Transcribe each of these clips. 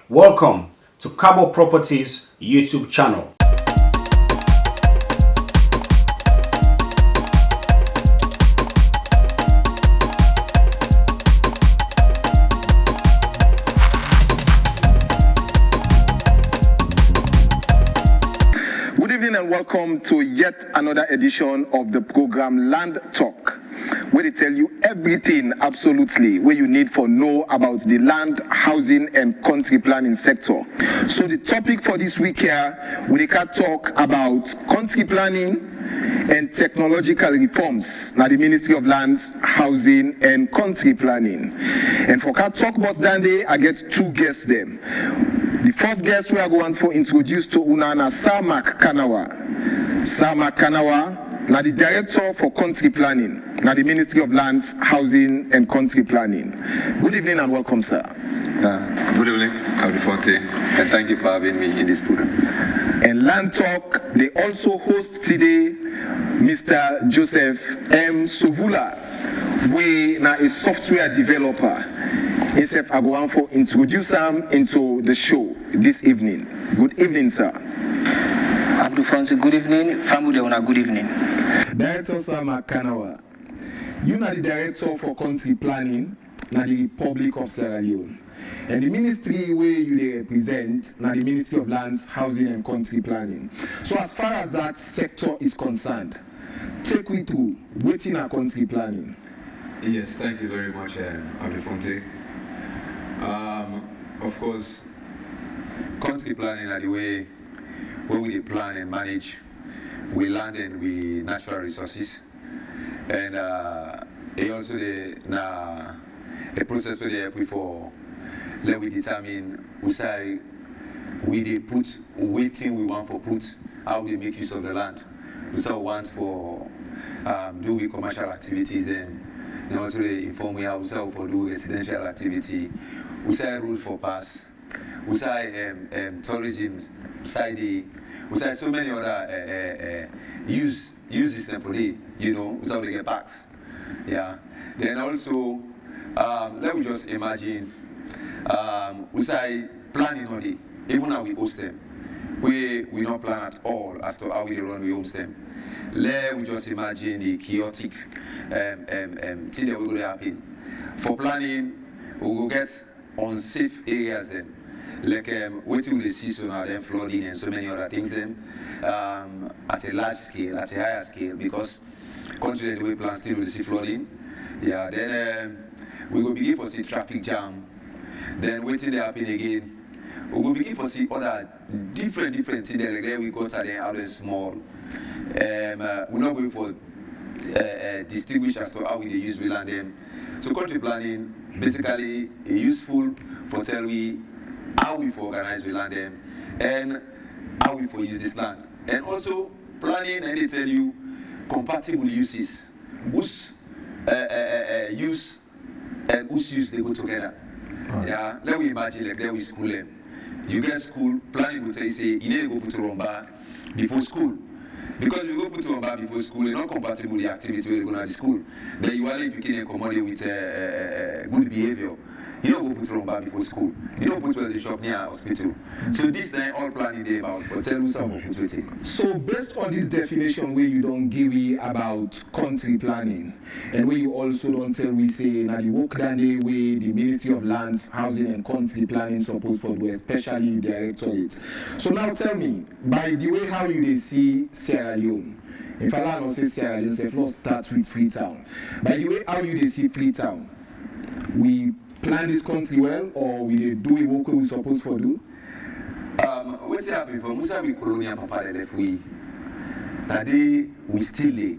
Welcome to Cabo Properties YouTube channel. Good evening and welcome to yet another edition of the program Land Talk, where they tell you everything absolutely where you need for know about the land, housing and country planning sector. So the topic for this week here, we can talk about country planning and technological reforms. Now the Ministry of Lands, Housing and Country Planning. And for that talk about that day, I get two guests them. The first guest we are going to introduce to Unana Samak Kanawa. Samak Kanawa, now the Director for Country Planning, now the Ministry of Lands, Housing and Country Planning. Good evening and welcome, sir. Good evening, Abdulfonte, and thank you for having me in this program. And Land Talk, they also host today Mr. Joseph M. Sovula, who now is software developer. Himself, I go on for introduce him into the show this evening. Good evening, sir. Abdul Francis, good evening. Family owner, good evening. Director Sama Kanawa, you are the Director for Country Planning in the Republic of Sierra Leone. And the ministry where you represent now the Ministry of Lands, Housing and Country Planning. So as far as that sector is concerned, take me through waiting our country planning. Yes, thank you very much, Abdulfonte. Of course, country planning are the way where we plan and manage we land and we natural resources, and it also a process where they help for let we determine who say we they put waiting we want for put how they make use of the land. We say want for do we commercial activities then. They also inform we how we say for do residential activity. We say rules for pass. We say tourism side. We say so many other use system for the we say they get packs. Yeah. Then also let me just imagine we say planning on it. Even how we host them. We not plan at all as to how we run we host them. Let we just imagine the chaotic thing that will happen. For planning, we will get unsafe areas then, like what we see so now, then flooding and so many other things then, at a large scale, at a higher scale, because country the way plan still will see flooding. Yeah, then we will begin to see traffic jam. Then waiting they happen again. We will begin to see other different things that we got at the other small. We're not going for distinguish as to how we use we land them. So country planning basically is useful for tell we how we for organize we land them and how we for use this land. And also planning and they tell you compatible uses, whose use and whose use they go together. Right. Yeah, let me imagine like there we school them. You get school, planning will tell you say you need to go put rumba before school. Because if you go put rumba before school, it's not compatible with the activity where you go to the school. Then you are picking and commodity with good behavior. You don't go put rumba before school. You don't put the shop near hospital. So this time all planning day about for tell you some put waiting. So based on this definition where you don't give me about country planning and where you also don't tell we say now the work that day where the Ministry of Lands, Housing and Country Planning supposed for do, especially directorate. So now tell me, by the way how you they see Sierra Leone. If I don't say Sierra Leone, say let's start with Freetown. By the way how you they see Freetown, we plan this country well, or we do a work we supposed to do? What's happening for Musa we colonial papa left we that day we still lay.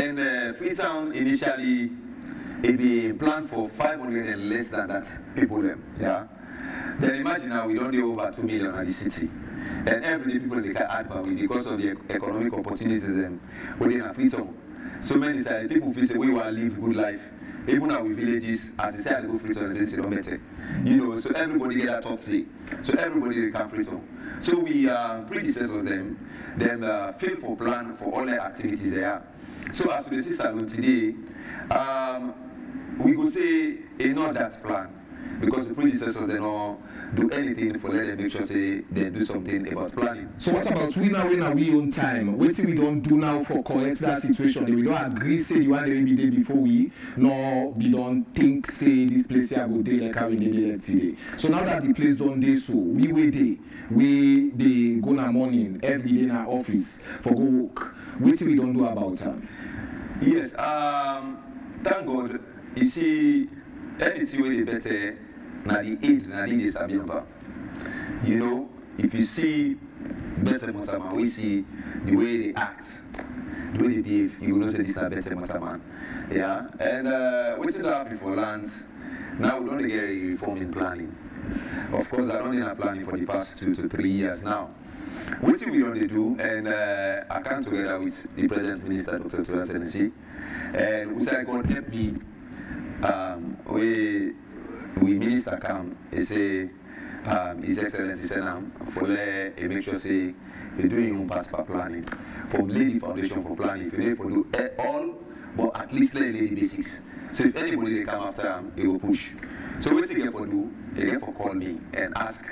And Freetown initially it be planned for 500 and less than that people them. Yeah. Then imagine now we don't do over 2 million at the city. And every day people they can add value because of the economic opportunities within Freetown. So many people feel say we want to live good life. Even our villages, as I say, I go Freetown and say, don't matter. So everybody get a top say. So everybody they can Freetown. So we predecessors them fill for plan for all their activities there. So as we see salon today, we go say not that plan. because the predecessors they don't do anything for let them make sure say they do something about planning. So what about we now when we own time? What we don't do now for correct that situation? We don't agree say the one that we be there before we we don't think say this place here go day like how we did like today. So now that the place don't day so we wait we they go na morning every day in our office for go work. What we don't do about time? Yes, thank God. You see, anything way better na the age na the days abiamba. You know, if you see better motorman, we see the way they act, the way they behave, you will know say this is a better motorman. Yeah, and waiting to happen for lands. Now we don't get a reform in planning. Of course, I don't need a planning for the past 2 to 3 years now. What we don't do, and I come together with the President Minister, Dr. Tura Senesi, and we say God help me. We minister come, he say His Excellency Senam for make sure say you do your own part for planning, for lay the foundation for planning. If you need for do all, but at least lay the basics. So if anybody they come after him, he will push. So what you get for do, you get for call me and ask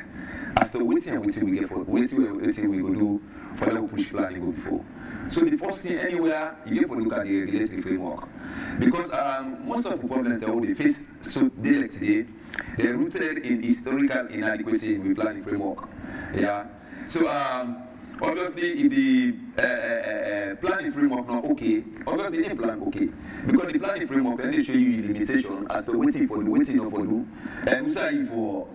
as to what we get for what we go do for the push planning go before. So the first thing anywhere you get for look at the regulatory framework. Because most of the problems that we face so day like today, they're rooted in historical inadequacy in the planning framework. Yeah. So obviously if the planning framework not okay, obviously the plan okay. Because the planning framework then they show you limitation as to waiting for do, waiting not for do, and usai for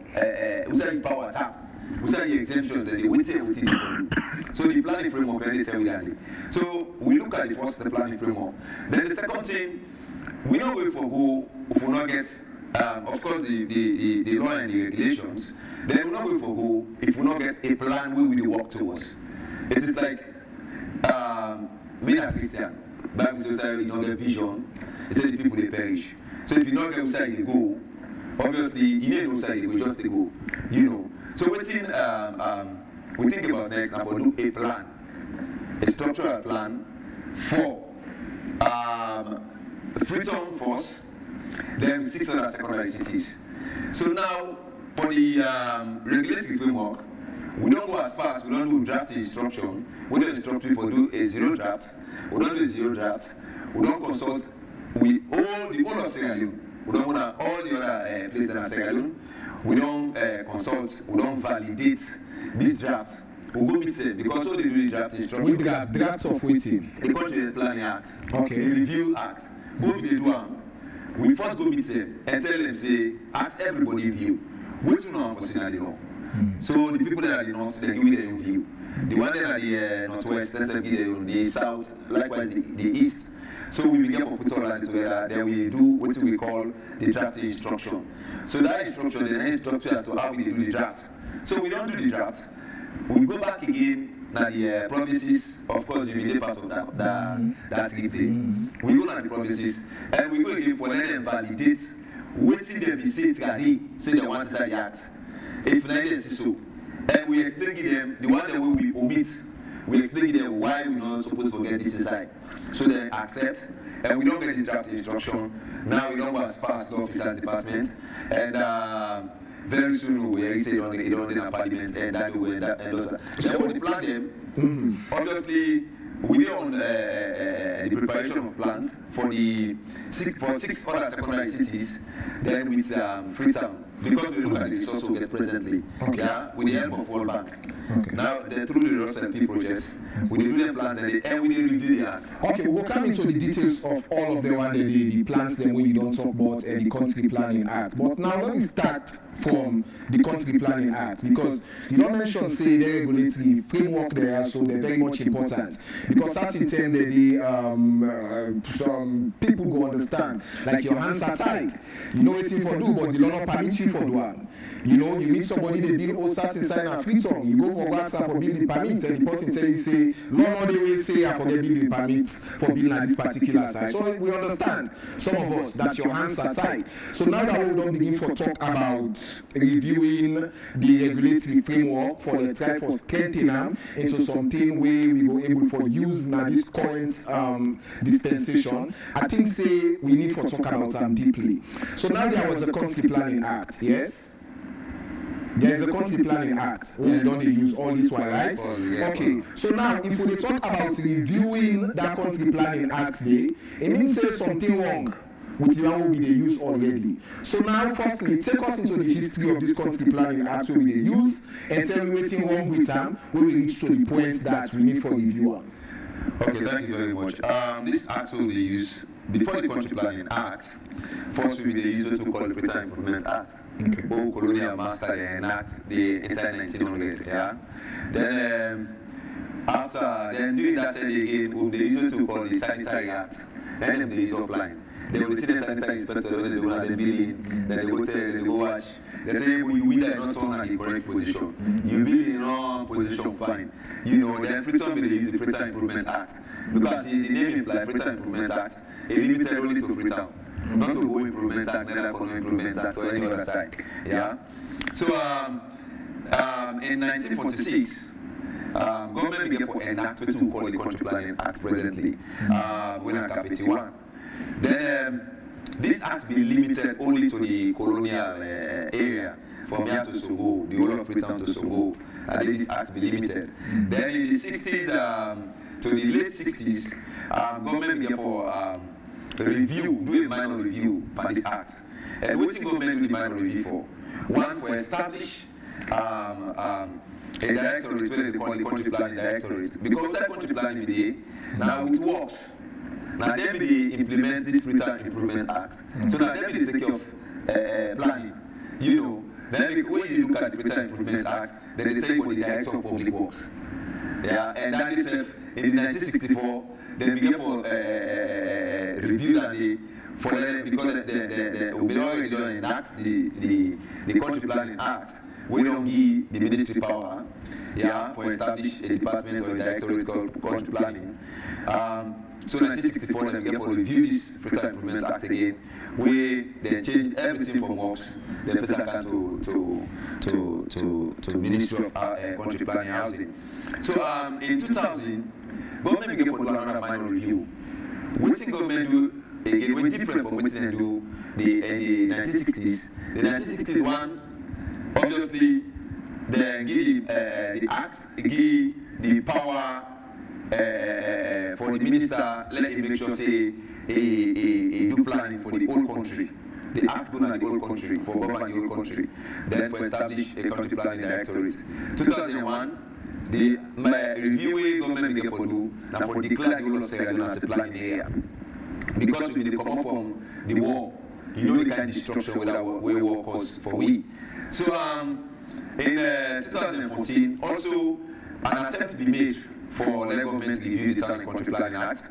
usai power tap. Usai exemptions that they waiting for do. So the planning framework then they tell you that. So we look at the planning framework. Then the second thing, we don't go for go if we not get of course the law and the regulations. Then we not go for go if we not get a plan where we work towards. It is like me a Christian. Bible says you not get vision. It says the people they perish. So if you not get outside they go, obviously you need outside they go just they go. You know. So waiting we think about next now for do a plan, a structural plan for Freetown first, then 6 other secondary cities. So now for the regulatory framework, we don't go as fast, we don't do draft instruction, we don't instruct you for do a zero draft, we don't do a zero draft, we don't consult with all the whole of Sierra Leone, we don't want all the other places that are Sierra Leone, we don't consult, we don't validate this draft. We go meet them because all they do the draft instruction. We drafts of waiting. The Country Planning Act, Okay. the Review Act. Go they do them. We first go meet them and tell them, say, ask everybody view. Wait to know for Sierra Leone. So the people that are in the north, they give you their own view. The one that are the northwest, let's give their own. The south, likewise the east. So we begin to put all that together. Then we do what we call the draft instruction. So that instruction, the instruction as to how we do the draft. So we don't do the draft. We go back again. Now the promises, of course, you will be part of that trip day. We go on the promises and we go again for let them validate waiting them be say they want to say the act. If not they see so, and we explain to them the one that we omit. We explain to them why we're not supposed to forget this aside, so they accept. And we don't get this draft instruction. Now we don't go as far as the officers department and. Very soon we say it on the parliament and that we end up and those. So when we plan them, obviously we are on the preparation of plans for the 6 other secondary cities. Then with Freetown, because we look at the resource we get presently, yeah, with the help of World Bank. Okay. Now through the ROSLP project, we do the plans and we review the act. Okay, we'll come into the details of all of the one the plans them we don't talk about and the country planning act. But now let me start from the country planning act because you don't mention say the regulatory framework there, so they're very much important because that's intended some people go understand like your hands are tied. You know what you for do, but the law not permit you for do one. You know, you meet somebody, they build all sat inside a Freetown. You go for WhatsApp for building permit, and the person tell you, say, no, they will say, I forget building permit for building at this particular site. So we understand, some of us, that your hands are tied. So now that we don't begin for talk about reviewing the regulatory framework for the try for strengthening into something where we go able for use now this current dispensation, I think say we need for talk about them deeply. So now there was a country planning act, yes? There is a country planning act. We don't use all this one, right? Okay. So now, if we talk about reviewing that country planning act, it means say something wrong with the one we they use already. So now, firstly, take us into the history of this country planning act we they use, and tell me what's wrong with them when we reach to the point that we need for review on. Okay, thank you very much. This act will be used before the country planning act. First, we they use to call the Freetown Improvement Act. Okay. Or colonial master enact the inside 1900. Yeah. Then after doing that again, they use to call the Sanitary Act. Then they use applying. They will see the sanitary inspector when they want the building. Then they go tell, they go watch. They say well, you win that not on the correct position. You build in the wrong position, fine. You know, then Freetown will use the Freetown Improvement Act because the name implies Freetown Improvement Act. It limited only to Freetown. Not to go improvement act, neither no improvement act or any other side. Yeah. So in 1946, government began for enact what we call the Country Planning Act presently, when I cap 81. Then this act be limited only to the colonial area from here to Sogo, the whole of Freetown to Sogo. This act be limited. Then in the 60s to the late 60s, government began for review, do a minor review by this act. And what the government do the minor review for? One, for establish a directorate, where they call the country planning directorate. Because that country planning day, now it works. Now they will implement this Freetown Improvement Act. So now they will take care of planning. You know, then when you look at the Freetown Improvement Act, then they take on the director of public works. Yeah, and that is in 1964. They began for review that because the already done enact the Country Planning Act. We don't give the ministry power, for establish a department or a directorate called Country Planning. So 1964 they began for review this Freetown Improvement Act again, where they changed everything from works, they first account to Ministry of Country Planning Housing. So in 2000. Government began to do another minor review. What the government do again was different from what they do in the 1960s. The 1960s one, obviously, they give the act, give the power for the minister, let him make sure say he do planning for the whole country. The act go to the whole country for govern the whole country. Then for establish a country planning directorate. 2001. The reviewing government began for do now for declare the whole of Sierra Leone as a planning area. Because we come up from the war, you know the kind of destruction where war caused for we. So in 2014, also an attempt to be made for the government to review the Town and Country Planning Act.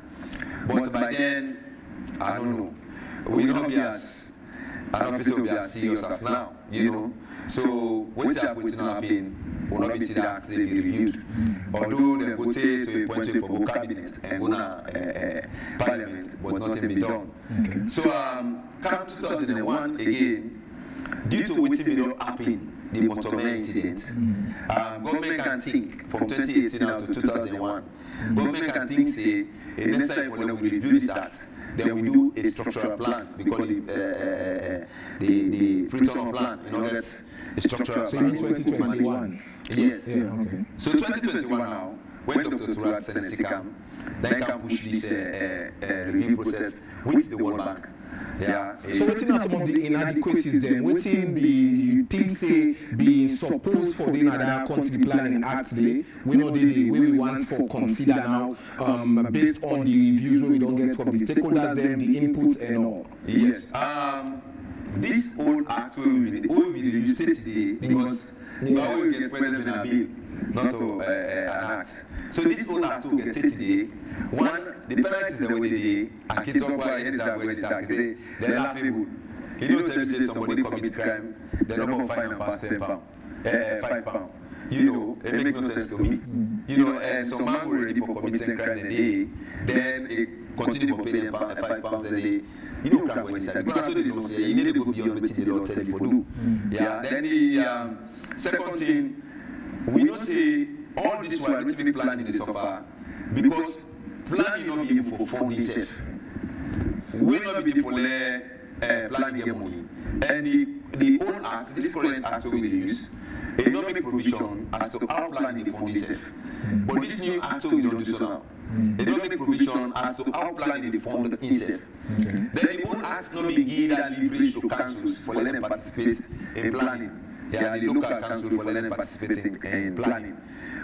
But by then, I don't know, we will not be as an officer will be as serious as now, you know. So what's happening? Will not be seen that they be reviewed. Although they go to a point for both cabinet and go to parliament, but nothing be done. Okay. So come 2001 again, due to what did not happen, the motorway incident, government can think from 2018 now to 2001. Government can think say it's necessary for them to review this act. Then we do a structural plan. We call it the Freetown plan. You know that's a structural plan. So you mean 2021? Yes. Yeah, okay. So 2021 now, when Dr. Turat Senesi come, they can push this review process with the World Bank. Yeah. So what are some of the inadequacies then? What you think say be supposed for the other country planning act day? We know the way we want for consider now, based on the reviews where we don't get from the stakeholders, then the inputs and all. Yes. This whole act will be the state today because now we get present in a bill, not to an act. So this whole act will get today. One, the penalties that we did, and Kitokwa ends up with this act, they're laughable. You know, tell me say somebody commits crime, they're not gonna fine and pass 10 pounds, 5 pounds. You know, it makes no sense to me. You know, and some man go ready for committing crime then it continue to pay them 5 pounds a day. You know, crime when inside. Because also they don't say you need to go beyond what the law tell you for do. Yeah. Then the second thing, we don't say all this while we be planning this so far because planning not be able for funding itself. We not be able for planning the money. And the old act, this current act we will use, it don't make provision as to how planning the fund itself. But this new act we don't do so now. They don't make provision as to how planning the fund itself. Then the old act not be give that leverage to councils for letting them participate in planning. Yeah, the local council for letting them participate in planning.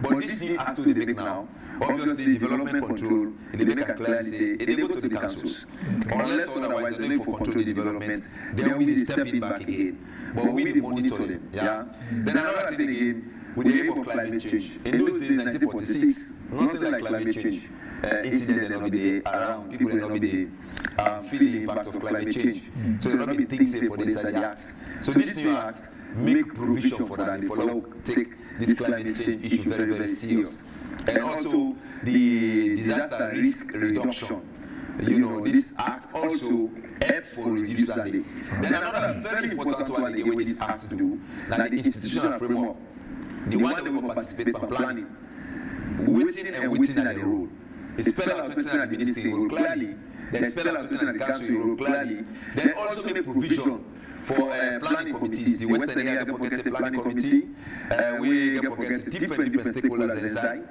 But this new act they make now, obviously development control, they make a clear say, they go to the councils. Unless otherwise they don't for control the development, then we step in back again. But we will monitor them. Yeah. Then another thing again, with the aim of climate change. In those days, 1946, nothing like climate change. Incident will not be around. People will not be feel the impact of climate change. So there will not be things safe for this the act. So this new act make provision for that. They follow take this climate change issue very, very serious. And also the disaster risk reduction. You know, this act also help for reduce that day. Then another very important one again what this act do, that the institutional framework, the one that we will participate for planning, waiting at the role. They spell out waiting at the ministry role clearly, they spell out waiting at the council role clearly, then also make provision for planning committees. The Western area get forget the planning committee, we get forget different stakeholders inside.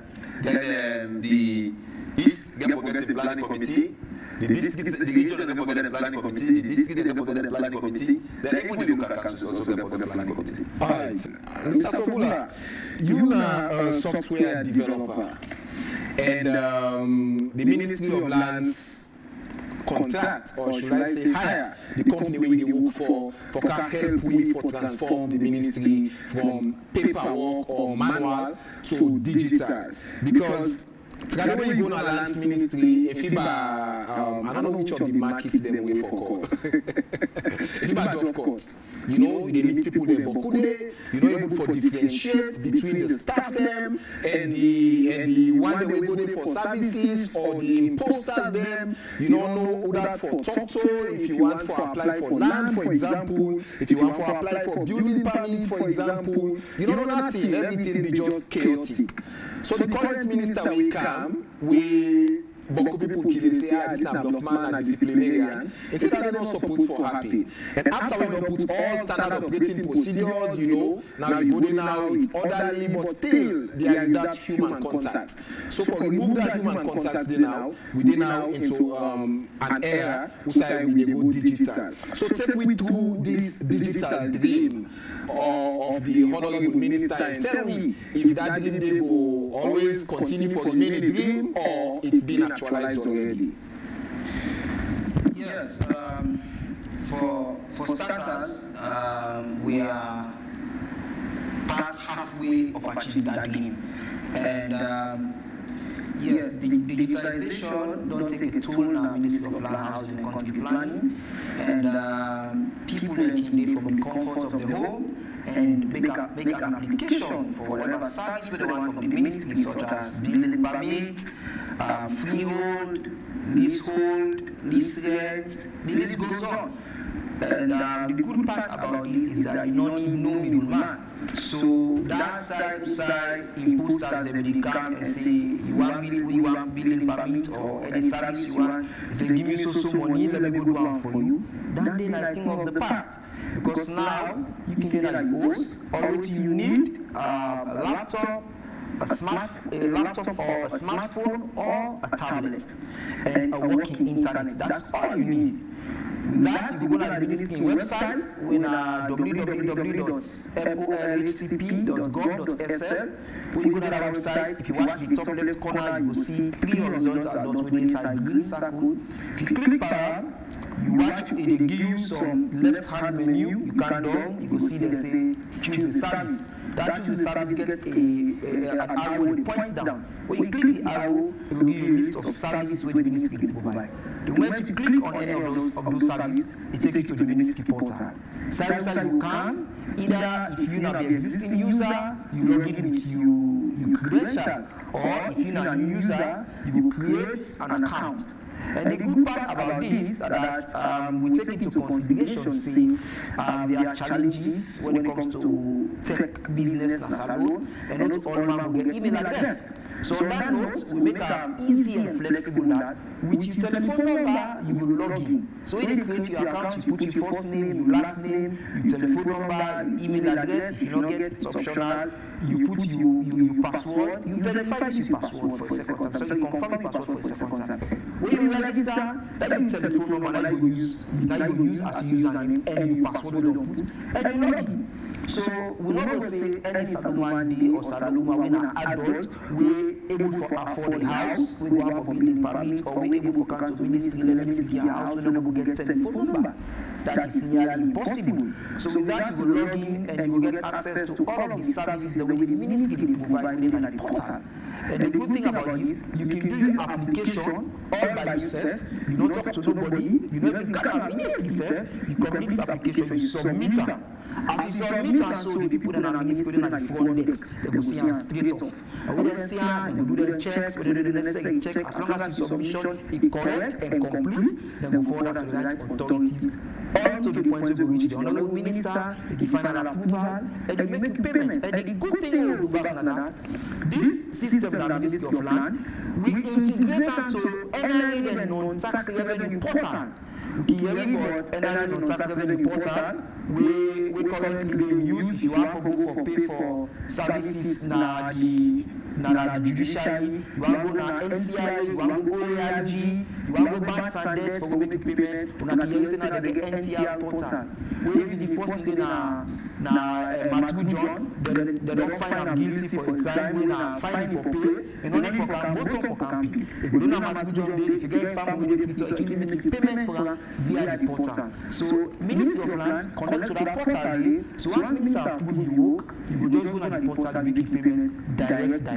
Then the East get forget the planning committee. The region get forget the planning committee. The district get forget the planning committee. Then even the local councils also get forget the planning committee. All right, Mr. Sobula, you are a software developer, and the Ministry of Lands contract, or should I say hire, the company we work for can help we for transform the ministry from paperwork or manual to digital. Because when you go to a lands ministry, if you I don't know which of the markets they wait for call. If you buy golf course, you know, they meet people there, but could they, you know, able for differentiate between the staff them and the one that we go there for services or the imposters them, you don't know who that for talk to, if you want to apply for land, for example, if you want to apply for building permit, for example, you don't know nothing, everything be just chaotic. So the current minister will come, Boko people kill say, this is not man and disciplinarian. Instead that they don't support for happy. And after we don't put all standard operating procedures, you know, now you go there now, it's orderly, but still there is that human contact. So for remove that human contact there now, we did now into an era who say we go digital. So take we through this digital dream of the honorable minister and tell me if that dream they go always continue for remaining dream or it's been actualized already. Yes, for starters, we are past halfway of achieving that dream. And yes, the digitalization don't take a toll in our Ministry of Land, Housing and Country Planning. And people can live from the comfort of the home and make an application for whatever service we want from the ministry, such as building permit, freehold, leasehold, lease rent, the list goes on. And the good part about this is that you don't need no middleman. So that side to side imposters them they come and say you want building permit or any service you want, say give me so money, let me go do one for you. Then they like think of the past. Because now you can get a host, all what you need, a laptop, a laptop or a smartphone or a tablet and a working internet. That's all you need. With that, you go to the ministry website when www.molhcp.gov.sl. When you go to that website, if you watch the top left corner, you will see 3 horizontal dots with inside green circle. If you click power, you watch it, they give you some left-hand menu. You can down, you will see they say choose a service. That choose a service gets an arrow with points down. When you click the arrow, it will give you a list of services where the ministry can provide. The moment you click on any of those services, it takes you to the ministry portal. Services you can, either if you're not the existing user, you log in with your credential, or if you're not a new user, you create an account. And the good part about this is that we take into consideration, see, there are challenges when it comes to tech business as a whole, and not all man will get email address. So on that note, we make it easy and flexible that with your telephone number, you will log in. So when you create your account, you put your first name, your last name, your telephone number, your email address. If you don't get it, it's optional. You put your password, you verify this your password for a second time. So you confirm your password for a second time. When you register, that your telephone number that you use as a username and your password will put, and you log in. So we not going to say any Salomandi or Saloma when an adult we able to afford a house, we go out for building permit, or we able for council ministry a house, we not going to get telephone number. That is nearly impossible. So with that you will log in and you will get access to all of the services that the ministry provide within the portal. And the good thing about it, you can do your application all by yourself. You don't talk to nobody. You don't even got a ministry self. You complete this application, you submit it. As you submit it, so the people that are ministry in the front desk, they will see them straight off. And when they see them, they will do their checks, when they do the necessary check. As long as your submission is correct and complete, then we forward that to the right authorities. All to the point where we reach the honorable minister, they give final approval, and you make a payment. And the good thing you do back on that, this system that the Ministry of Land, we integrate into NRA and non-tax revenue portal. We report NRA non-tax revenue portal, we currently use if you have for pay for services na the judiciary, you want to go na NCI, you want to go AIG, you want to go banks and debts for make payment, you can use the NTR portal. Where if the person dey na Matthew John, they don't find him guilty for a crime, they na fine him for pay, and only for can vote for can pay. If you don't know Matthew John dey, if you get family with it, you can make payment for him via the portal. So Ministry of Lands connect to that portal dey. So once Minister approve the work, you go just go to the portal and make payment direct.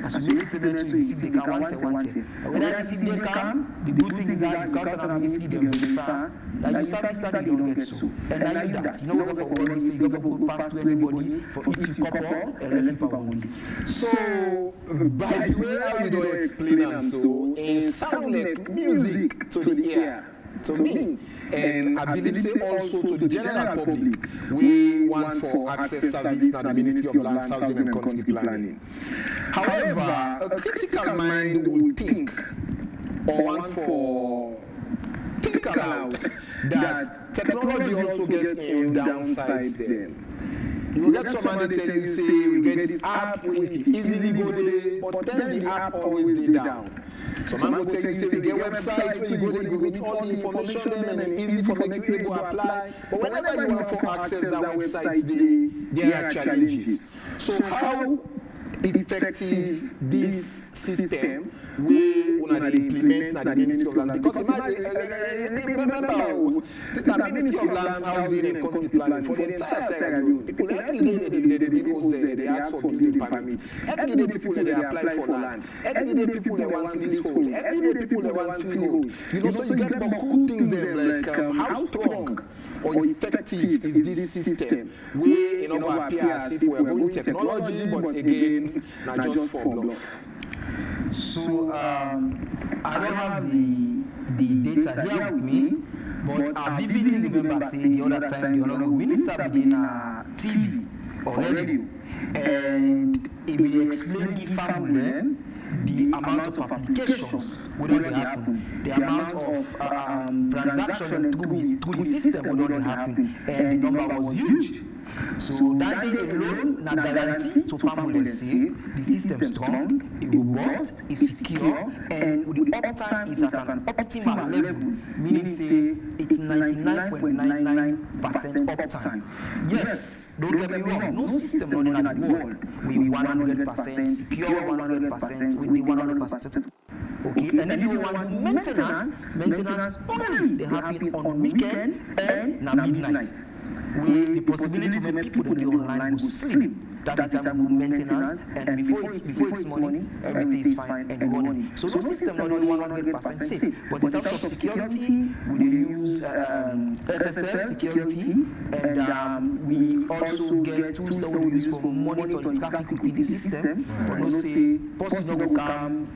As you make payment, so you see they can one thing. When I see they come, the good thing is that you can't tell ministry they verify that you service that you don't get so. And I do that. You know what for what we say, you don't go pass to everybody for each couple and left people only. So by the way how you don't explain them, so it sound like music to the ear. To me, and I believe say also to the general public, we want for access service now the Ministry of Lands, Housing and Country Planning. However, a critical mind will think or want for think aloud that technology also gets in downsides then. You will get someone that tell you say we get this app where you can easily go there, but then the app always dey down. Some man will tell you say we get websites where you go there, you go get all the information there and it's easy for make you able to apply. But whenever you want to access that website, there are challenges. So how effective this system we una dey implement na the Ministry of Lands, because remember this na Ministry of Lands, Housing and Country Planning for the entire Sierra. People every day they build there, they ask for building permits. Every day people they apply for land. Every day people they want leasehold. Every day people they want freehold. You know, so you get more good things there like how strong or effective is this system? We appear as if we are going technology, but again, not just for bluff. So I don't have the data here with me, but I vividly remember saying the other time the honorable minister began TV or radio, and he will explain the family the amount of applications would not happen, the amount of transactions through the system would not happen, and the number was huge. So that day alone, na guarantee to families say the system is strong, it's robust, it's secure, and the uptime is at an optimal level, meaning say it's 99.99% uptime. Yes, don't get me wrong, no system running at the world we 100% secure, 100% with the 100%. Okay, and if you want maintenance only they happen on weekend and na midnight. with the possibility to make people that online go sleep. That is time go maintenance, and before it's morning, everything is fine and running. So no system not 100% safe. But in terms of security, we use SSL security, and we also get tools that we use for monitoring traffic within the system. For no say, person no go come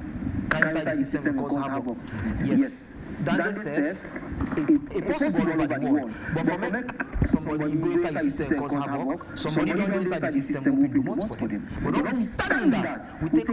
inside the system and cause havoc. Yes. That said, it possible over the world. But for make somebody go inside the system and cause havoc, somebody don't go inside the system will be much for them. But notwithstanding that, we take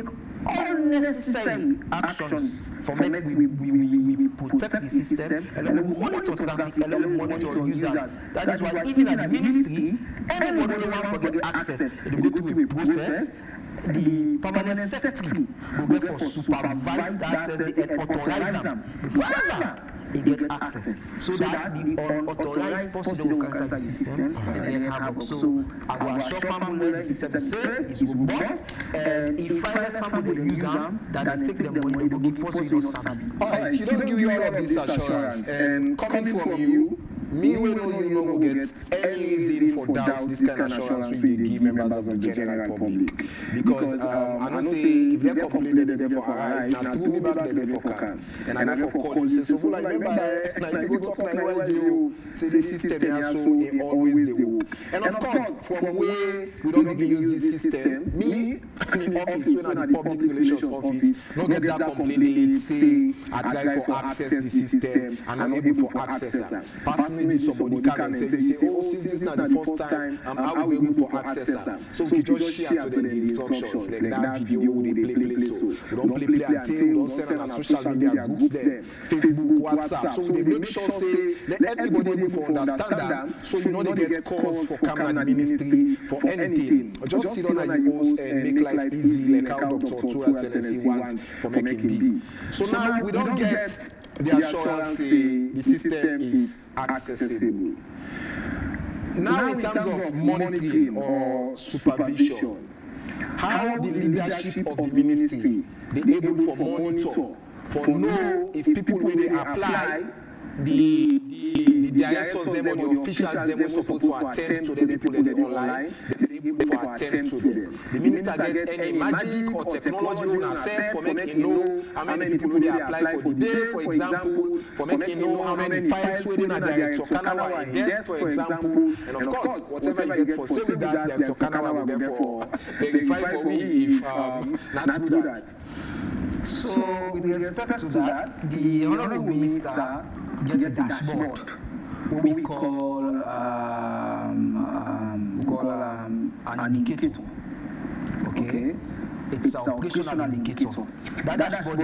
unnecessary actions for make we protect the system and then we monitor traffic and then we monitor users. That is why even at the ministry, anybody who wants to get access, they go through a process. The permanent secretary will go for supervised access and authorize them before ever he gets access, so that the unauthorized person will come inside the system and then have also our short family the system is safe, is robust, and if private family will use them, that they take them money, they will give person no salary. Alright, you don't give you all of this assurance, and coming from you, me we know you no go get any reason for doubt this kind of assurance we dey give members of the general public, because I know say if they complain they dey for arise, now through me back they dey for can, and I never call you say so full like remember na you go talk like why you say the system here so it always dey work. And of course from where we don't begin use this system, me in office when I the public relations office no get that complaint say I try for access the system and I'm able for access am. Maybe somebody come and tell you, say, oh, since this is not the first time, I will be able to access them. So we just share to them the instructions, like that video we play. So we don't play until we don't send on our social media groups there, Facebook, WhatsApp. So we make sure say let everybody able to understand that, so you know they get calls for camera in the ministry for anything. Just sit on your host and make life easy, like how Dr. Tura Senesi wants for making be. So now we don't get the assurance the system is accessible. Now in terms of monitoring or supervision, how the leadership of the ministry they able for monitor, for know if people when they apply the directors them or the officials them were supposed to attend to the people in the online, they able to attend to them. The minister gets any magic or technology on set for making know how many people they apply for the day, for example, for making know how many files within a director Kanawa a desk, for example, and of course, whatever you get for say with that, director Kanawa will get for verify for me if not do that. So with respect to that, the honorable minister gets a dashboard, what we call an indicator. Okay, it's an operational indicator. That dashboard,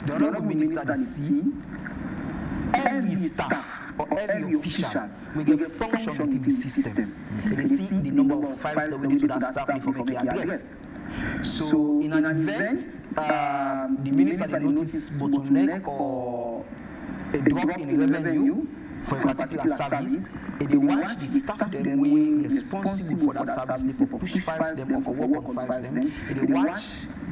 the honorable minister they see every staff or every official will get function within the system. They see the number of files that we need to that staff before making address. So in an event, the minister they notice bottleneck or a drop in revenue for a particular service, and they watch the staff them way responsible for that service, they for push files them or for work on files them, and they watch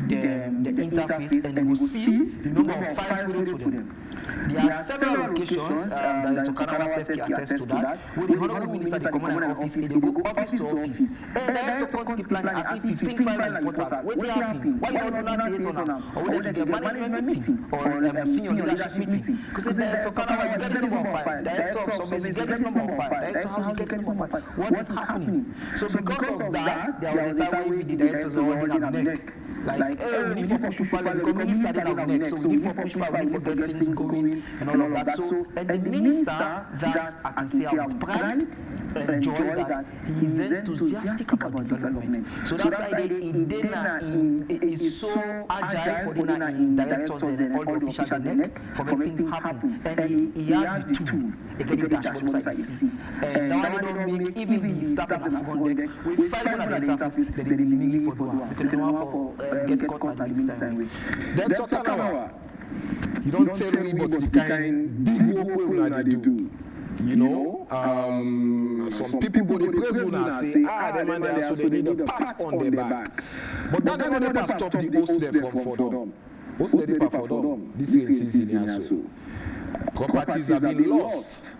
the interface and they will see the number of files we to them. There are several locations that the Kanawa Self can attest to that, where the honorable minister they come in office and they go office to office. And they have to plan as if 15 files are important. What's happening? Why you don't pronounce it on them? Or whether they get management meeting or senior leadership meeting. Because the director Kanawa, you get this number of files. Director of Service, you get this number of files. Director House, you get this number of files. What is happening? So because of that, there was a time when the directors already have neck. Like, hey, we need for push file, the minister didn't have next, so we need for push file, we need for get things going and all of that. So, and the minister that I can say I would pride and joy that he is enthusiastic about development. So that's why it is so agile for the directors and all the officials for making things happen. And he has the tool, the dashboard beside the sea. And now they don't make even the staff in African deck with 500 interfaces that they need for do because they want for get caught by the minister. That's Kanawa. You don't tell me but the kind big work we they do. You know, some people go to praise and say, them and there, so they need a pat on their back. But that never stop the host there from for them. Host there for them. This is in here so. Properties have been lost.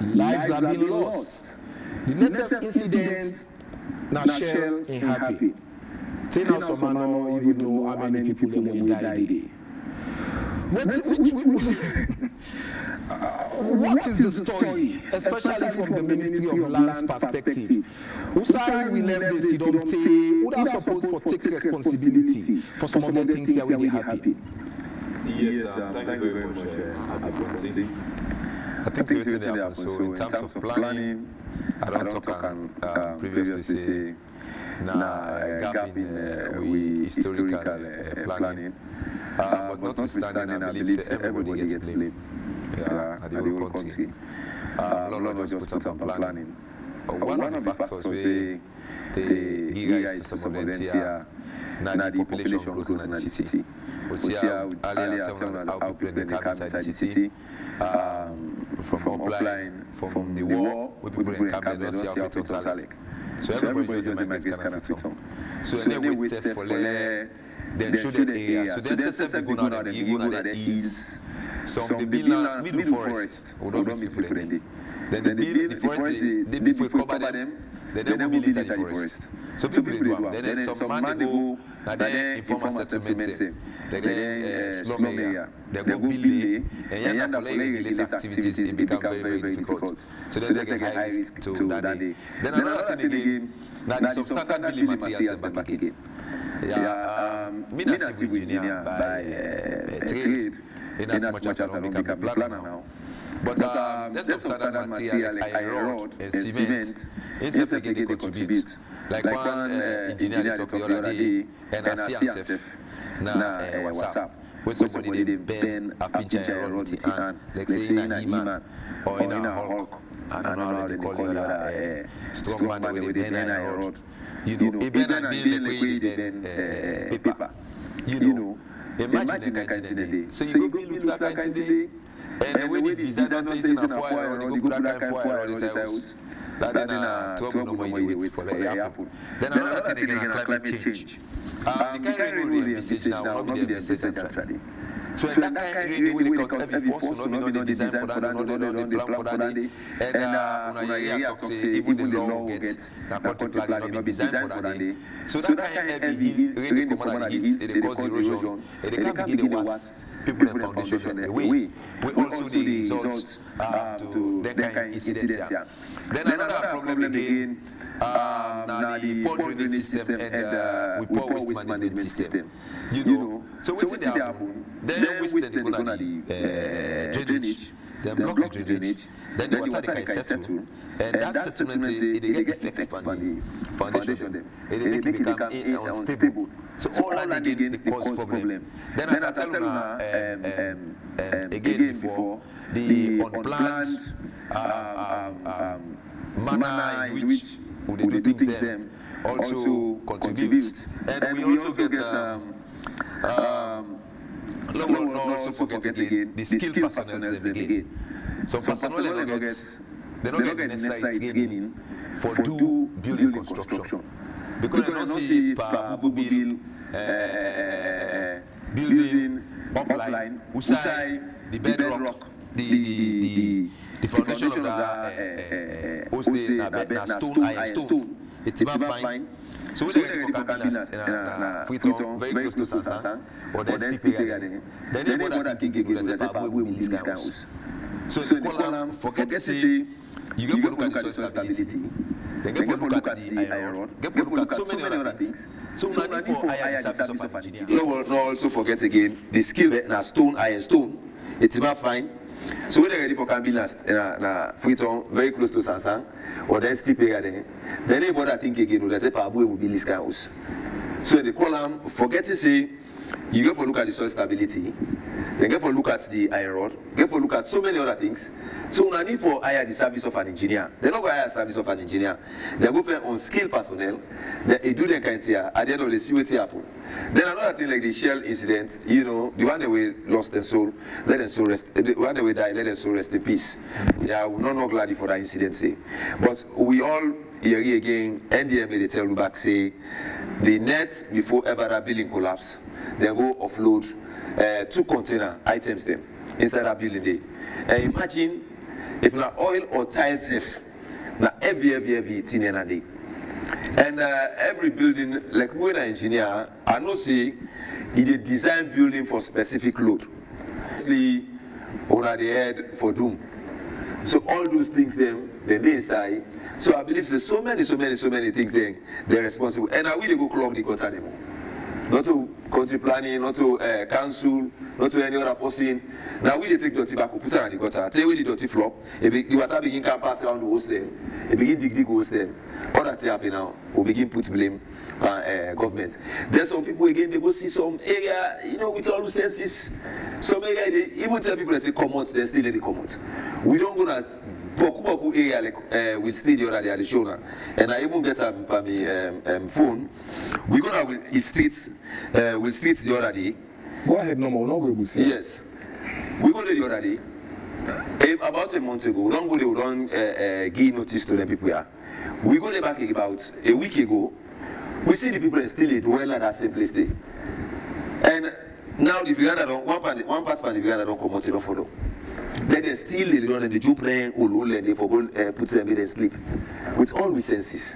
Lives have been lost. The latest incident, now Shell ain't happy. Say now some man no even know how many people them will die there. What is the story, especially from the Ministry of Lands perspective? Usai we left the Sidonte, who are supposed to take responsibility for some of the things here we be happy. Yes, thank you very much, I think so. So in terms of planning, I don't talk on previously say gap in we historical planning, but notwithstanding, I believe say everybody gets blamed. At the whole country. Lord just put up on planning. One of the factors where the giga is to some of the population growth in the city. We see how earlier how people come inside the city from offline, from the war, we people in Cameroon don't see how Freetown talent. So everybody just migrate kind of Freetown. So then we wait set for then show the area. So then set the go now the east. Some the build middle forest, we don't meet people in there. Then they build the forest, they before cover them, then they will build inside the forest. So people do them. Then some man they go, and then informal settlements, then slum area, they go build it, and you have to regulate activities, it becomes very, very difficult. So there's like a high risk to that day. Then another thing again, now the substandard building materials are back again. Me not civil engineer by trade. In as much as I don't become a planner now. But there's some standard material like iron rod and cement, instead of getting contribute. Like one engineer they talked the other day, and I see himself now WhatsApp, where somebody they bend a feature iron rod with the hand, like say in a He-Man or in a Hulk, I don't know how they call the other strong man with the bend iron rod. You know, he bend and build like way they bend paper. You know. Imagine the kind of day. So you go build that kind of day, and when you design that thing in a fire, you go put that kind of fire on this house. That then trouble no more you wait for the happen. Then another thing again, climate change. The kind of radio message now will not be the message actually. So that kind of radio will cut every force will not be the design for that, not the plan for that day. And when I hear talk say even the law gets that particular not be designed for that day. So that kind of heavy radio command hits, it cause erosion, it can begin the worst people and foundation we also the results to that kind of incident here. Then another problem again, now the poor drainage system and we poor waste management system. You know, so what's it happen? Then waste they go to the drainage, then block the drainage, then the water they can settle, and that settlement it get effect on the foundation. It make it become unstable. So all that again they cause problem. Then as I tell you again before, the unplanned manner in which we do things them also contribute. And we also get also forget again the skilled personnel again. Some personnel they don't get necessary training for do building construction. Because they don't see Google building upline, usai the bedrock, the foundation of the hostel na stone iron stone. It's about fine. So we get for Campinas Freetown, very close to Sansan, or then still then they bother thinking there's a we will this kind of house. So the column forget to say you get to look at the soil stability. Then get to look at the iron rod. Get to look at so many other things. So we need for higher service of an engineer. No also forget again the skill na stone iron stone. It's about fine. So when they're ready for Campinas Freetown, very close to Sansan, or then still pay then they bother think again, they say Pabu will be this kind of house. So the column forget to say you get to look at the soil stability, then get to look at the iron rod, get to look at so many other things. So we need for hire the service of an engineer. They're not going to hire service of an engineer. They go for unskilled personnel. They do the kind of thing. At the end of the see what happen. Then another thing like the Shell incident, you know, the one that we lost their soul, let them soul rest. The one that we die, let them soul rest in peace. Yeah, we're not glad for that incident, say. But we all hear again, NDMA they tell you back say, the net before ever that building collapse, they go offload 2 container items them inside that building day. And imagine if not oil or tiles if Now every thing in a day. And every building, like when an engineer, I know say it a design building for specific load. Mostly over the head for doom. So all those things then they inside. So I believe there's so many things then they're responsible. And I will go clock the gutter anymore. Not to country planning, not to council, not to any other person. Now we take dirty back, put it on the gutter. Tell you the dirty flop. If the water begin to pass around the host them, it begin dig host them. All that happen now, we begin put blame on government. There's some people again, they go see some area, with all the senses. Some area, they even tell people they say come out, they still let it come out. We don't go to Boku area like with stay the other day at the show now. And I even get on my phone. We go now with streets the other day. Go ahead, no more, no go see. Yes. We go there the other day. About a month ago, we don't go there, we don't give notice to the people here. We go there back about a week ago. We see the people still dwell at that same place there. And now the Viganda don't one part of the Viganda don't come out enough for them. Then they still they run and they jump playing all and they forgot put them in and sleep. With all we senses.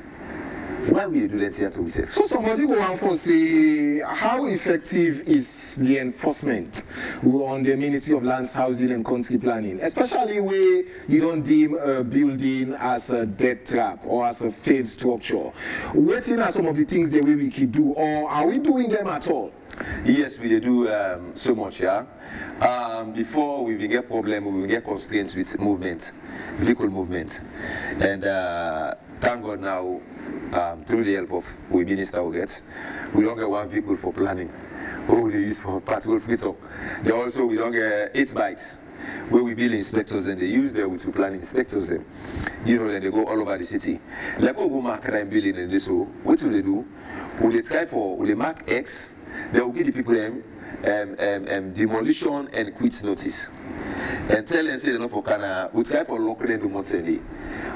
Why will you do that here to yourself? So somebody go on for say, how effective is the enforcement on the Ministry of Lands, Housing and Country Planning, especially where you don't deem a building as a death trap or as a failed structure? What are some of the things that we can do, or are we doing them at all? Yes, we do so much, yeah. Before we will get problem, we will get constraints with movement, vehicle movement, and thank God now. Through the help of we minister we don't get one vehicle for planning. What they use for patrol Freetown. They also we don't get 8 bikes where we build inspectors, then they use them to plan inspectors them. Then they go all over the city. Like go mark crime building and this so what will they do? Will they mark X, they will give the people demolition and quit notice. And tell them say enough for Canada, we try for local them the months a day.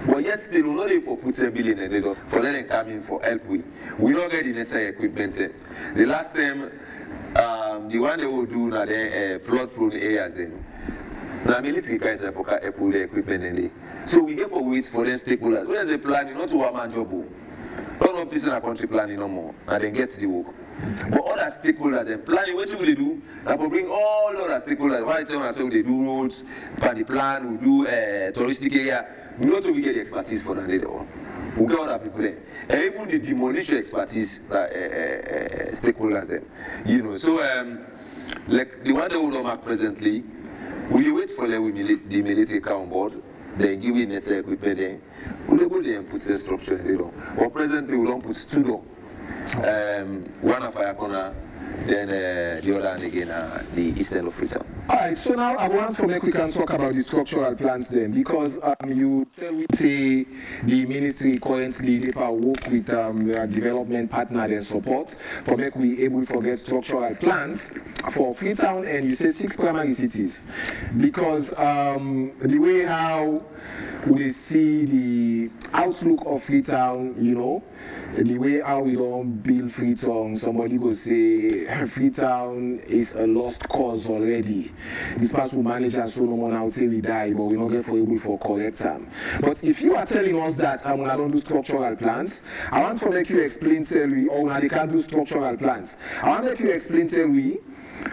But yet still, we're not able for put 10 billion and they don't for them come in for help with. We don't get the necessary equipment. The last time, the one they will do now the flood-prone areas then. Now military guys are for help with the equipment and they. So we get for wait for them stakeholders. When they planning, not to one man job. Don't office in a country planning no more, and then get the work. But other stakeholders and planning, what will they do? They will bring all other stakeholders. Why they tell us they do roads, plan the plan, we do touristic area. Not we get the expertise for that later on. We get other people there. And even the demolition expertise stakeholders then. So like the one that we don't mark presently, we wait for the military come on board, then give it necessary equipment there. We go there and put the structure in there. But presently we don't put 2 doors. One of our corner, then the other and again the eastern of Freetown. Alright, so now I want to make we can talk about the structural plans then, because you tell me say the ministry currently they work with their development partner and support for make we able to get structural plans for Freetown, and you say 6 primary cities, because the way how we see the outlook of Freetown, the way how we don't build Freetown, somebody go say Freetown is a lost cause already. This past will manage and so no one out say we die, but we not get for able for correct time. But if you are telling us that I don't do structural plans, I want to make you explain tell we now they can't do structural plans. I want to make you explain tell we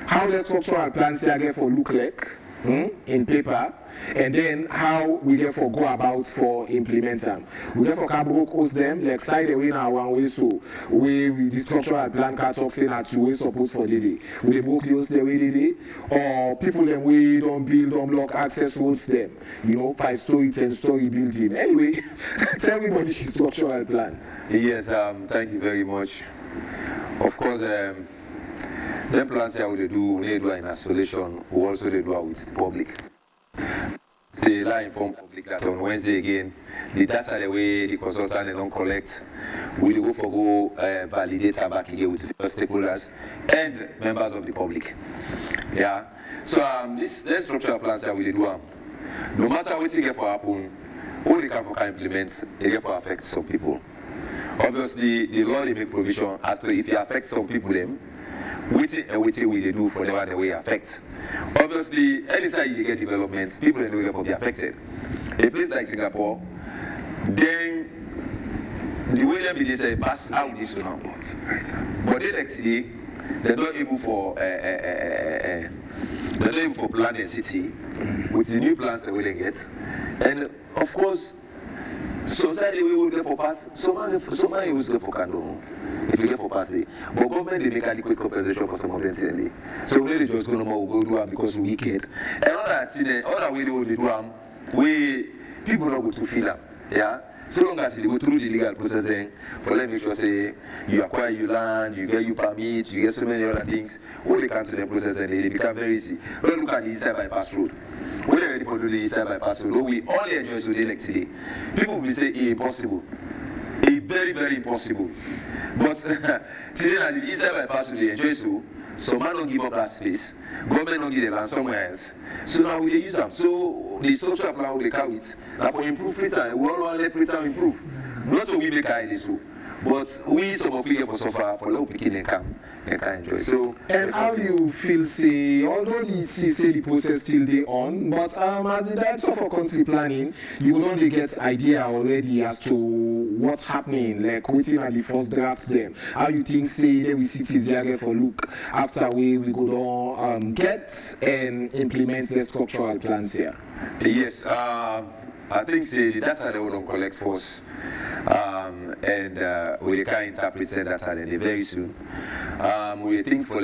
how the structural plans here get for look like in paper, and then how we therefore go about for implement them. We therefore can host them, like side away now one way, so we the structural plan can talk say that 2 ways supposed for the day. We book the host the way the day, or people them we don't build, don't block access roads them. 5-story, 10-story building. Anyway, tell me about the structural plan. Yes, thank you very much. Of course, them plans here we do in isolation, we also do with the public. They lie inform public that on Wednesday again, the data the way the consultant they don't collect, we go validate and back again with the stakeholders and members of the public. Yeah. So this structural plans here we do no matter what you get for happen, all they can implement, they get for affect some people. Obviously, the law they make provision as to if it affects some people them. Waiting we do for the way affect. Obviously, anytime you get development, people in the way will be affected. A place like Singapore, then the way them be say pass out this one. But then actually, they're not able for plan the city with the new plans that we will get. And of course, society we will get for pass. So many will get for candle. If you get for pass, but government they make adequate compensation for some of them. So we really just go no more go do them because we wicked. And other way they will do them, we people don't go to feel them. Yeah. So long as you go through the legal process, then for them make sure say you acquire your land, you get your permit, you get so many other things. All they can to the process, then they become very easy. Don't look at the east side bypass road. We already for the east side bypass road. We only enjoy today like today. People will say impossible, very very impossible. But today at the east side bypass road they enjoy so. So man don't give up that space. Government don't give the land somewhere else. So now we use them. So the structural plan they carry it. Now for improve Freetown, we all want to let Freetown improve. Not so we make ideas so. But we some of you for suffer for low picking and can enjoy. So and how you feel say although the say the process still dey on, but as the director for country planning, you will only get idea already as to what's happening, like waiting at the first drafts them. How you think say they will cities there for look after we go on get and implement the structural plans here? Yes, I think say the data they will collect for us. And we can interpret that data then very soon. We think for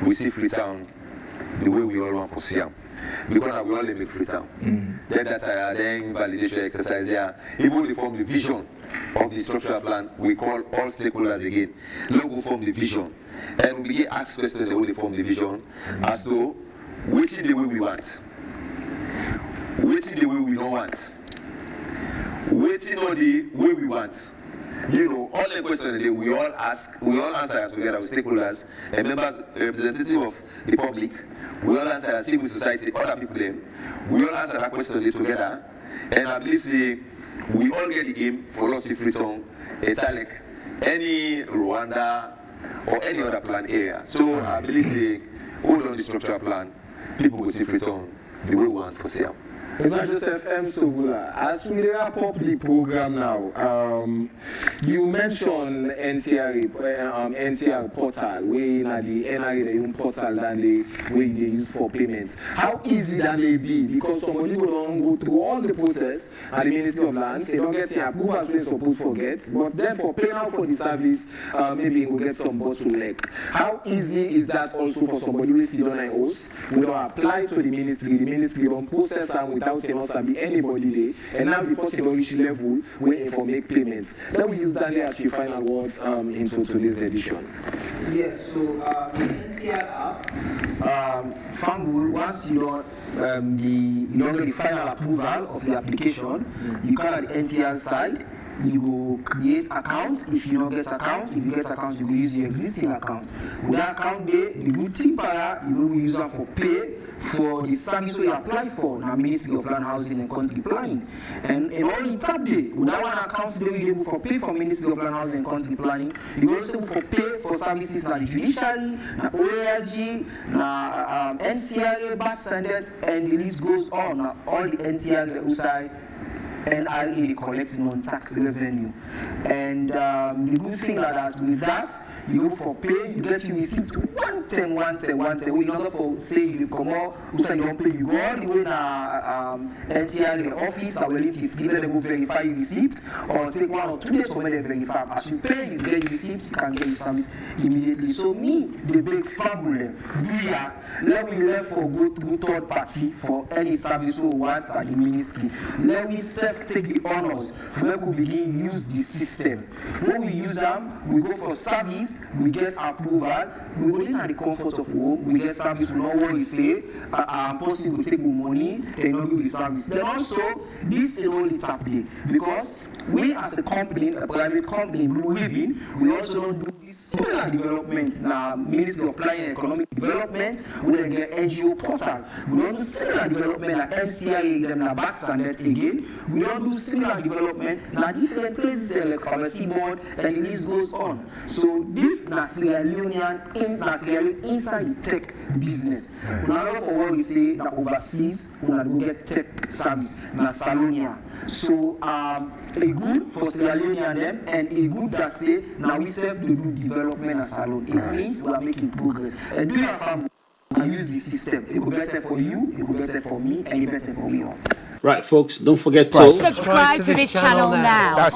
we see Freetown the way we all want to see them. Because we all live in Freetown. Then data, then validation exercise there. Even they form the vision of the structural plan, we call all stakeholders again. Let go form the vision. And we begin ask questions the way they form the vision as to which is the way we want, which is the way we don't want. Waiting on the way we want. You know, all the questions we all answer together with stakeholders and members, representatives of the public. We all answer as civil society, other people them. We all answer that question together. And I believe we all get the aim for us to Freetown, like any Rwanda or any other plan area. So I believe hold on the structural plan, people will see Freetown the way we want for sale. Mr. Joseph M. Sovula, as we wrap up the program now, you mentioned NTR portal, where at the NRA the own portal that they use for payments. How easy that they be? Because somebody will don't go through all the process at the Ministry of Lands, they don't get the approval as we're supposed to forget, but then for paying out for the service, maybe we'll get some bottleneck. How easy is that also for somebody who is on an host? We don't apply to the ministry don't process and without there must be anybody there, and now because they don't reach level where for make payments. Then we use that there as your final words into today's edition. Yes, so the NTR app, Fangul, once you don't get the final approval of the application, you come at the NTR side. You go create account. If you don't get account, if you get account, you go use your existing account. With that account there, the good thing para you go use that for pay for the service we apply for now Ministry of Land, Housing and Country Planning. And all in tap day, with that one account they will be able for pay for Ministry of Land, Housing and Country Planning. You also for pay for services like judiciary, OARG, NCRA, birth standard, and the list goes on. All the NTR outside NRA collecting on tax revenue. And the good thing like that with that, you go for pay, you get your receipt one time. In order for say you come out, you say you don't pay, you go all the way to NTR office that will it is given them go verify your receipt or take 1 or 2 days for when they verify. As you pay, you get your receipt, you can get your service immediately. So me, the big fabulous, let me left for go to third party for any service we want at the ministry. Let me self take the honors for when we begin use the system. When we use them, we go for service. We get approval, we go in at the comfort of home, we get service, we know what we say, person will take more money, they don't do the service. Then also, this is only tap day, because we as a company, a private company, Blue Ribbon, we also don't do this similar development in our Ministry of Planning and Economic Development, we don't get NGO portal. We don't do similar development like NCIA, them na back standard again. We don't do similar development na different places like Pharmacy Board, and the list goes on. So this na Sierra Leone inside the tech business. Another for what we say that overseas, we do get tech service na Salonia. So a good for Sierra Leone and them, and a good that say now we serve to do development as Salon. It means we are making progress. And do you have to use the system? It will be better for you, it will be better for me, and it better for me all. Right, folks, don't forget to subscribe to this channel now.